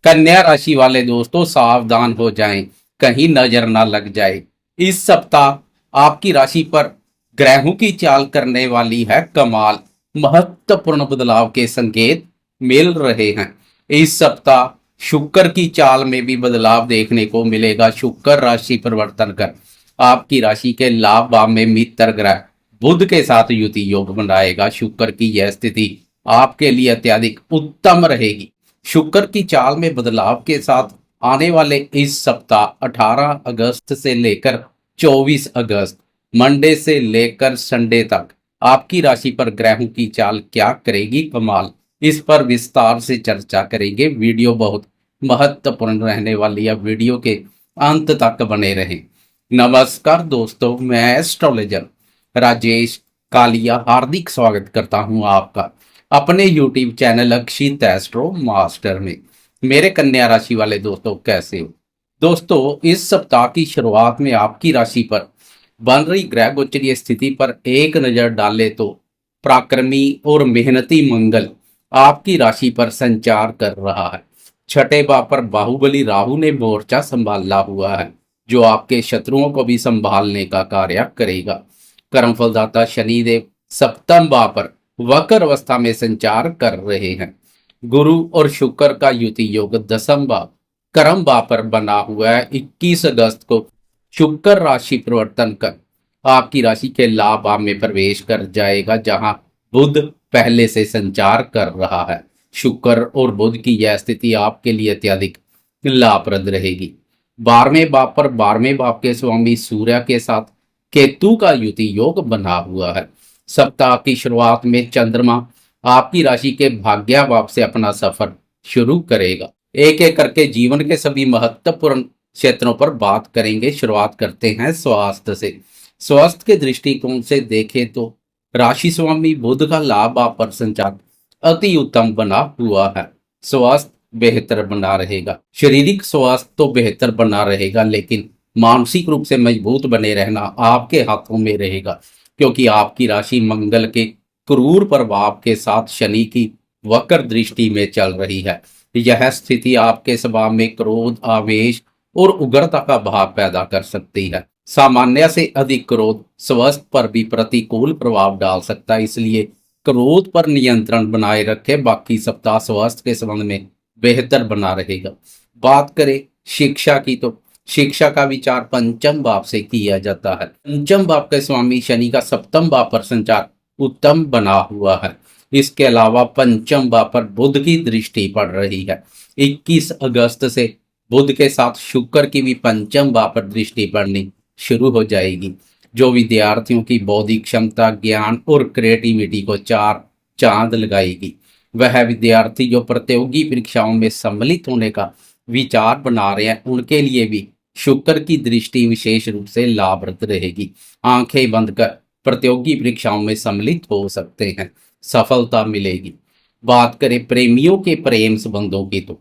कन्या राशि वाले दोस्तों सावधान हो जाएं, कहीं नजर ना लग जाए। इस सप्ताह आपकी राशि पर ग्रहों की चाल करने वाली है कमाल। महत्वपूर्ण बदलाव के संकेत मिल रहे हैं। इस सप्ताह शुक्र की चाल में भी बदलाव देखने को मिलेगा। शुक्र राशि परिवर्तन कर आपकी राशि के लाभ भाव में मित्र ग्रह बुध के साथ युति योग बनाएगा। शुक्र की यह स्थिति आपके लिए अत्यधिक उत्तम रहेगी। शुक्र की चाल में बदलाव के साथ आने वाले इस सप्ताह 18 अगस्त से लेकर 24 अगस्त मंडे से लेकर संडे तक आपकी राशि पर ग्रहों की चाल क्या करेगी कमाल, इस पर विस्तार से चर्चा करेंगे। वीडियो बहुत महत्वपूर्ण रहने वाली है, वीडियो के अंत तक बने रहें। नमस्कार दोस्तों, मैं एस्ट्रोलॉजर राजेश कालिया हार्दिक स्वागत करता हूं आपका अपने YouTube चैनल अक्षित एस्ट्रो मास्टर में। मेरे कन्या राशि वाले दोस्तों कैसे हो दोस्तों? इस सप्ताह की शुरुआत में आपकी राशि पर बन रही ग्रह गोचरीय स्थिति पर एक नजर डाले तो पराक्रमी और मेहनती मंगल आपकी राशि पर संचार कर रहा है। छठे भाव पर बाहुबली राहु ने मोर्चा संभाला हुआ है, जो आपके शत्रुओं को भी संभालने का कार्य करेगा। कर्मफलदाता शनिदेव सप्तम भाव पर वक्र अवस्था में संचार कर रहे हैं। गुरु और शुक्र का युति योग दसम भाव कर्म भाव पर बना हुआ है। 21 अगस्त को शुक्र राशि परिवर्तन कर आपकी राशि के लाभ भाव में प्रवेश कर जाएगा, जहां बुध पहले से संचार कर रहा है। शुक्र और बुध की यह स्थिति आपके लिए अत्यधिक लाभप्रद रहेगी। 12वें भाव पर 12वें भाव के स्वामी सूर्य के साथ केतु का युति योग बना हुआ है। सप्ताह की शुरुआत में चंद्रमा आपकी राशि के भाग्य भाव से अपना सफर शुरू करेगा। एक एक करके जीवन के सभी महत्वपूर्ण क्षेत्रों पर बात करेंगे। शुरुआत करते हैं स्वास्थ्य से। स्वास्थ्य के दृष्टिकोण से देखें तो राशि स्वामी बुध का लाभ भाव पर संचार अति उत्तम बना हुआ है। स्वास्थ्य बेहतर बना रहेगा। शारीरिक स्वास्थ्य तो बेहतर बना रहेगा, लेकिन मानसिक रूप से मजबूत बने रहना आपके हाथों में रहेगा, क्योंकि आपकी राशि मंगल के क्रूर प्रभाव के साथ शनि की वक्र दृष्टि में चल रही है। यह स्थिति आपके स्वभाव में क्रोध, आवेश और उग्रता का भाव पैदा कर सकती है। सामान्य से अधिक क्रोध स्वास्थ्य पर भी प्रतिकूल प्रभाव डाल सकता है, इसलिए क्रोध पर नियंत्रण बनाए रखें। बाकी सप्ताह स्वास्थ्य के संबंध में बेहतर बना रहेगा। बात करें शिक्षा की तो शिक्षा का विचार पंचम भाव से किया जाता है। पंचम भाव के स्वामी शनि का सप्तम भाव पर संचार उत्तम बना हुआ है। इसके अलावा पंचम भाव पर बुध की दृष्टि पड़ रही है। 21 अगस्त से बुध के साथ शुक्र की भी पंचम भाव पर दृष्टि पड़नी शुरू हो जाएगी, जो विद्यार्थियों की बौद्धिक क्षमता, ज्ञान और क्रिएटिविटी को चार चांद लगाएगी। वह विद्यार्थी जो प्रतियोगी परीक्षाओं में सम्मिलित होने का विचार बना रहे हैं, उनके लिए भी शुक्र की दृष्टि विशेष रूप से लाभप्रद रहेगी। आंखें बंद कर प्रतियोगी परीक्षाओं में सम्मिलित हो सकते हैं, सफलता मिलेगी। बात करें प्रेमियों के प्रेम संबंधों की तो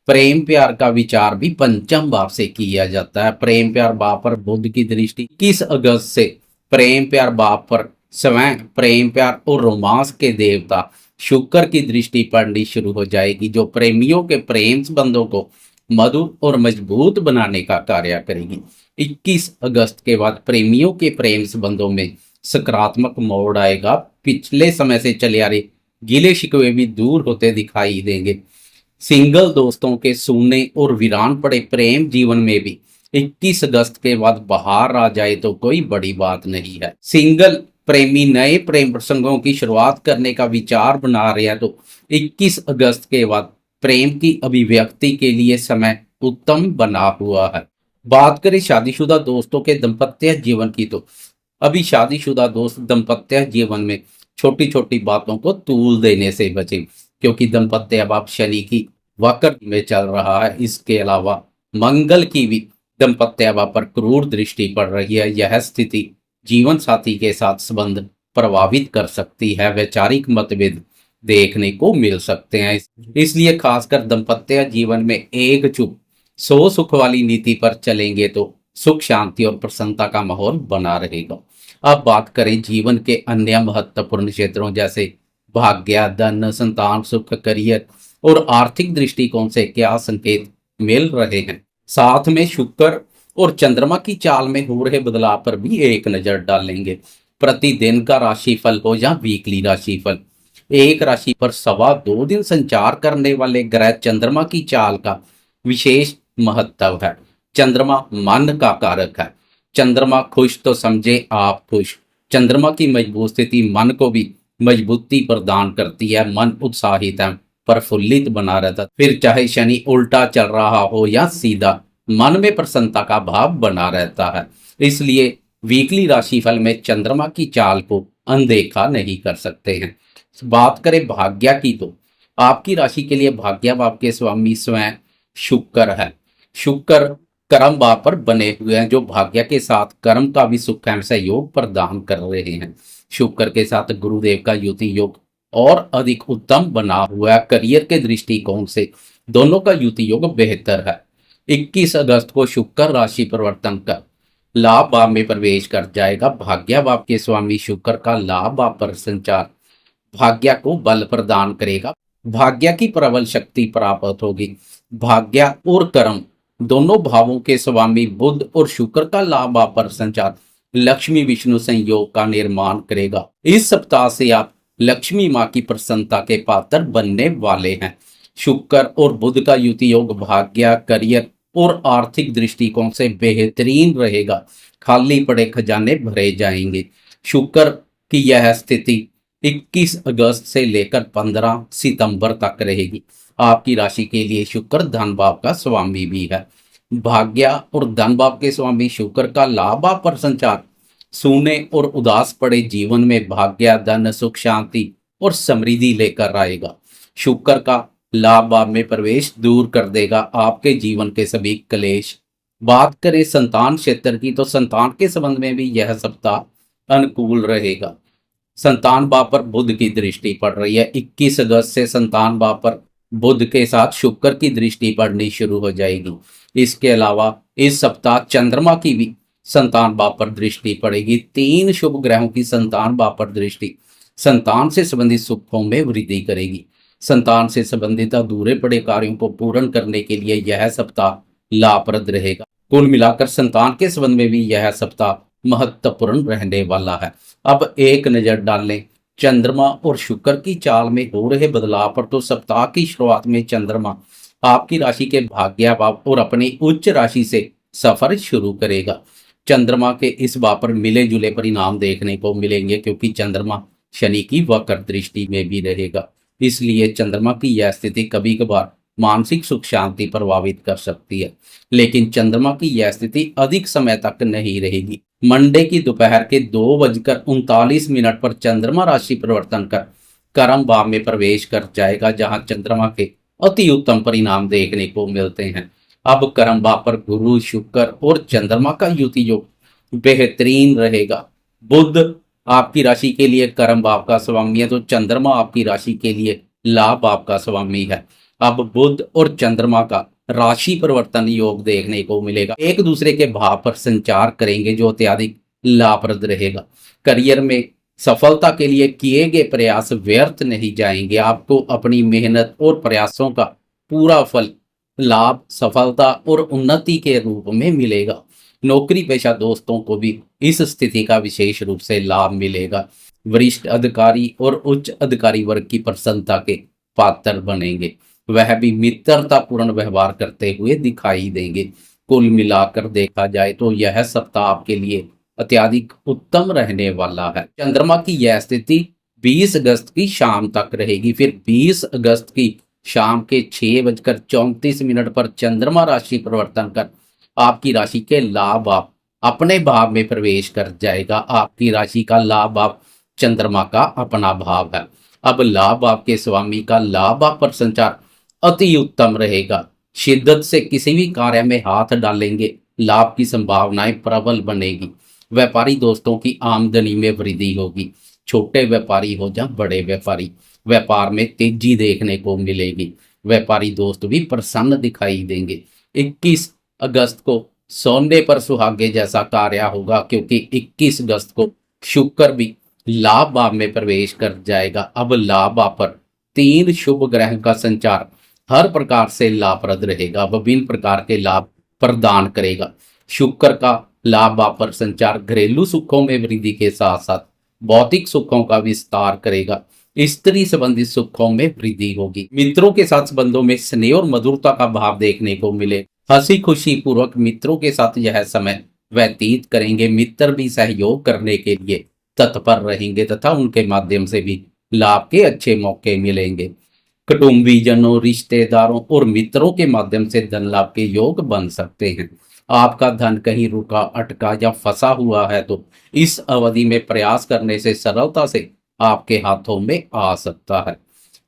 प्रेम प्यार का विचार भी पंचम भाव से किया जाता है। प्रेम प्यार भाव पर बुध की दृष्टि 21 अगस्त से प्रेम प्यार भाव पर स्वयं प्रेम प्यार और रोमांस के देवता शुक्र की दृष्टि पड़नी शुरू हो जाएगी, जो प्रेमियों के प्रेम संबंधों को मधुर और मजबूत बनाने का कार्य करेगी। 21 अगस्त के बाद प्रेमियों के प्रेम संबंधों में सकारात्मक मोड़ आएगा। पिछले समय से चले आ रहे गिले शिकवे भी दूर होते दिखाई देंगे। सिंगल दोस्तों के सूने और वीरान पड़े प्रेम जीवन में भी 21 अगस्त के बाद बाहर आ जाए तो कोई बड़ी बात नहीं है। सिंगल प्रेमी नए प्रेम प्रसंगों की शुरुआत करने का विचार बना रहे हैं तो 21 अगस्त के बाद प्रेम की अभिव्यक्ति के लिए समय उत्तम बना हुआ है। बात करें शादीशुदा दोस्तों के दाम्पत्य जीवन की तो अभी शादीशुदा दोस्त दाम्पत्य जीवन में छोटी छोटी बातों को तूल देने से बचें, क्योंकि दाम्पत्य भाव शनि की वक्र में चल रहा है। इसके अलावा मंगल की भी दाम्पत्य भाव पर क्रूर दृष्टि पड़ रही है। यह स्थिति जीवन साथी के साथ संबंध प्रभावित कर सकती है। वैचारिक मतभेद देखने को मिल सकते हैं, इसलिए खासकर दाम्पत्य जीवन में एक चुप सो सुख वाली नीति पर चलेंगे तो सुख शांति और प्रसन्नता का माहौल बना रहेगा। अब बात करें जीवन के अन्य महत्वपूर्ण क्षेत्रों जैसे भाग्य, धन, संतान सुख, करियर और आर्थिक दृष्टिकोण से क्या संकेत मिल रहे हैं। साथ में शुक्र और चंद्रमा की चाल में हो रहे बदलाव पर भी एक नजर डालेंगे। प्रतिदिन का राशिफल हो या वीकली राशिफल, एक राशि पर 2.25 दिन संचार करने वाले ग्रह चंद्रमा की चाल का विशेष महत्व है। चंद्रमा मन का कारक है। चंद्रमा खुश तो समझे आप खुश। चंद्रमा की मजबूत स्थिति मन को भी मजबूती प्रदान करती है। मन उत्साहित है, प्रफुल्लित बना रहता है। फिर चाहे शनि उल्टा चल रहा हो या सीधा, मन में प्रसन्नता का भाव बना रहता है। इसलिए वीकली राशिफल में चंद्रमा की चाल को अनदेखा नहीं कर सकते हैं। बात करें भाग्य की, तो आपकी राशि के लिए भाग्य भाव के स्वामी स्वयं शुक्र है। शुक्र कर्म भाव पर बने हुए हैं, जो भाग्य के साथ कर्म का भी सुख एवं सहयोग प्रदान कर रहे हैं। शुक्र के साथ गुरुदेव का युति योग और अधिक उत्तम बना हुआ है। करियर के दृष्टिकोण से दोनों का युति योग बेहतर है। 21 अगस्त को शुक्र राशि परिवर्तन कर लाभ भाव में प्रवेश कर जाएगा। भाग्य भाव के स्वामी शुक्र का लाभ भाव पर संचार भाग्य को बल प्रदान करेगा। भाग्य की प्रबल शक्ति प्राप्त होगी। भाग्य और कर्म दोनों भावों के स्वामी बुध और शुक्र का लाभ भाव पर संचार लक्ष्मी विष्णु संयोग का निर्माण करेगा। इस सप्ताह से आप लक्ष्मी माँ की प्रसन्नता के पात्र बनने वाले हैं। शुक्र और बुध का युति योग भाग्य, करियर और आर्थिक दृष्टिकोण से बेहतरीन रहेगा। खाली पड़े खजाने भरे जाएंगे। शुक्र की यह स्थिति 21 अगस्त से लेकर 15 सितंबर तक रहेगी। आपकी राशि के लिए शुक्र धन भाव का स्वामी भी है। भाग्य और धन भाव के स्वामी शुक्र का लाभ भाव पर संचार सूने और उदास पड़े जीवन में भाग्य, धन, सुख, शांति और समृद्धि लेकर आएगा। शुक्र का लाभ भाव में प्रवेश दूर कर देगा आपके जीवन के सभी क्लेश। बात करें संतान क्षेत्र की, तो संतान के संबंध में भी यह सप्ताह अनुकूल रहेगा। संतान भाव पर बुध की दृष्टि पड़ रही है। 21 अगस्त से संतान भाव पर बुध के साथ शुक्र की दृष्टि पड़नी शुरू हो जाएगी। इसके अलावा इस सप्ताह चंद्रमा की भी संतान भाव पर दृष्टि पड़ेगी। 3 शुभ ग्रहों की संतान भाव पर दृष्टि संतान से संबंधित सुखों में वृद्धि करेगी। संतान से संबंधित अधूरे पड़े कार्यों को पूर्ण करने के लिए यह सप्ताह लाभप्रद रहेगा। कुल मिलाकर संतान के संबंध में भी यह सप्ताह महत्वपूर्ण रहने वाला है। अब एक नजर डालें चंद्रमा और शुक्र की चाल में हो रहे बदलाव पर। तो सप्ताह की शुरुआत में चंद्रमा आपकी राशि के भाग्य भाव और अपनी उच्च राशि से सफर शुरू करेगा। चंद्रमा के इस भाव पर मिले जुले परिणाम देखने को मिलेंगे, क्योंकि चंद्रमा शनि की वक्र दृष्टि में भी रहेगा। इसलिए चंद्रमा की यह स्थिति कभी कभार मानसिक सुख शांति प्रभावित कर सकती है, लेकिन चंद्रमा की यह स्थिति अधिक समय तक नहीं रहेगी। मंडे की दोपहर के 2:39 पर चंद्रमा राशि परिवर्तन कर कर्म भाव में प्रवेश कर जाएगा, जहां चंद्रमा के अति उत्तम परिणाम देखने को मिलते हैं। अब कर्म भाव पर गुरु, शुक्र और चंद्रमा का युति योग बेहतरीन रहेगा। बुध आपकी राशि के लिए कर्म भाव का स्वामी है, तो चंद्रमा आपकी राशि के लिए लाभ भाव का स्वामी है। अब बुध और चंद्रमा का राशि परिवर्तन योग देखने को मिलेगा। एक दूसरे के भाव पर संचार करेंगे, जो अत्यधिक लाभप्रद रहेगा। करियर में सफलता के लिए किए गए प्रयास व्यर्थ नहीं जाएंगे। आपको अपनी मेहनत और प्रयासों का पूरा फल, लाभ, सफलता और उन्नति के रूप में मिलेगा। नौकरी पेशा दोस्तों को भी इस स्थिति का विशेष रूप से लाभ मिलेगा। वरिष्ठ अधिकारी और उच्च अधिकारी वर्ग की प्रसन्नता के पात्र बनेंगे। वह भी मित्रतापूर्ण व्यवहार करते हुए दिखाई देंगे। कुल मिलाकर देखा जाए तो यह सप्ताह आपके लिए अत्यधिक उत्तम रहने वाला है। चंद्रमा की यह स्थिति 20 अगस्त की शाम तक रहेगी। फिर 20 अगस्त की शाम के 6:34 पर चंद्रमा राशि परिवर्तन कर आपकी राशि के लाभ भाव अपने भाव में प्रवेश कर जाएगा। आपकी राशि का लाभ भाव चंद्रमा का अपना भाव है। अब लाभ भाव के स्वामी का लाभ भाव पर संचार अति उत्तम रहेगा। शिद्दत से किसी भी कार्य में हाथ डालेंगे, लाभ की संभावनाएं प्रबल बनेगी। व्यापारी दोस्तों की आमदनी में वृद्धि होगी। छोटे व्यापारी हो या बड़े व्यापारी, व्यापार में तेजी देखने को मिलेगी। व्यापारी दोस्त भी प्रसन्न दिखाई देंगे। 21 अगस्त को सोने पर सुहागे जैसा कार्य होगा, क्योंकि 21 अगस्त को शुक्र भी लाभ भाव में प्रवेश कर जाएगा। अब लाभ भाव पर तीन शुभ ग्रह का संचार हर प्रकार से लाभप्रद रहेगा, विभिन्न प्रकार के लाभ प्रदान करेगा। शुक्र का लाभ आप पर संचार घरेलू सुखों में वृद्धि के साथ साथ भौतिक सुखों का विस्तार करेगा। स्त्री संबंधित सुखों में वृद्धि होगी। मित्रों के साथ संबंधों में स्नेह और मधुरता का भाव देखने को मिले। हंसी खुशी पूर्वक मित्रों के साथ यह समय व्यतीत करेंगे। मित्र भी सहयोग करने के लिए तत्पर रहेंगे तथा उनके माध्यम से भी लाभ के अच्छे मौके मिलेंगे। कुटुंबीजनों, रिश्तेदारों और मित्रों के माध्यम से धन लाभ के योग बन सकते हैं। आपका धन कहीं रुका, अटका या फंसा हुआ है तो इस अवधि में प्रयास करने से सरलता से आपके हाथों में आ सकता है।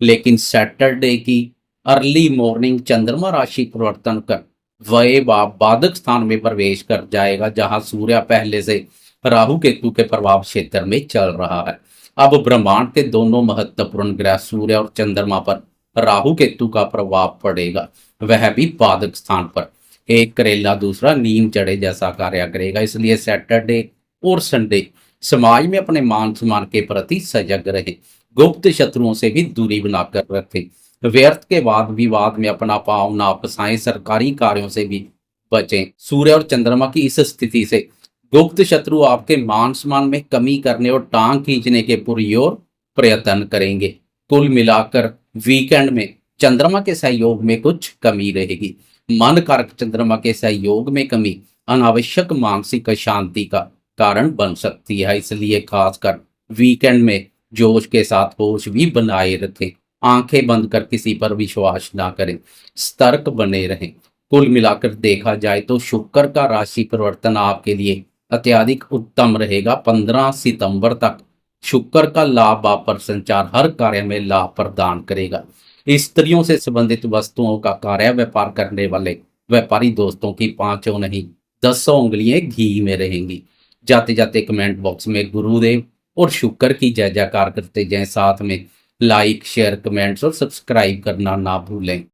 लेकिन सैटरडे की अर्ली मॉर्निंग चंद्रमा राशि परिवर्तन कर वह बाधक स्थान में प्रवेश कर जाएगा, जहां सूर्य पहले से राहु केतु के प्रभाव क्षेत्र में चल रहा है। अब ब्रह्मांड के दोनों महत्वपूर्ण ग्रह सूर्य और चंद्रमा पर राहु केतु का प्रभाव पड़ेगा, वह भी बाधक स्थान पर। एक करेला दूसरा नीम चढ़े जैसा कार्य करेगा। इसलिए सैटरडे और संडे समाज में अपने मान सम्मान के प्रति सजग रहे। गुप्त शत्रुओं से भी दूरी बनाकर रखें। व्यर्थ के वाद विवाद में अपना पांव ना फंसाएं। सरकारी कार्यों से भी बचें। सूर्य और चंद्रमा की इस स्थिति से गुप्त शत्रु आपके मान सम्मान में कमी करने और टांग खींचने के पुरजोर प्रयत्न करेंगे। कुल मिलाकर वीकेंड में चंद्रमा के सहयोग में कुछ कमी रहेगी। मन कारक चंद्रमा के सहयोग में कमी अनावश्यक मानसिक अशांति का कारण बन सकती है। इसलिए खासकर वीकेंड में जोश के साथ होश भी बनाए रखें। आंखें बंद कर किसी पर विश्वास ना करें। सतर्क बने रहें। कुल मिलाकर देखा जाए तो शुक्र का राशि परिवर्तन आपके लिए अत्यधिक उत्तम रहेगा। 15 सितंबर तक शुक्र का लाभ आप पर संचार हर कार्य में लाभ प्रदान करेगा। स्त्रियों से संबंधित वस्तुओं का कार्य व्यापार करने वाले व्यापारी दोस्तों की 5 नहीं 10 उंगलियां घी में रहेंगी। जाते जाते कमेंट बॉक्स में गुरुदेव और शुक्र की जय जयकार करते जाएं। साथ में लाइक, शेयर, कमेंट्स और सब्सक्राइब करना ना भूलें।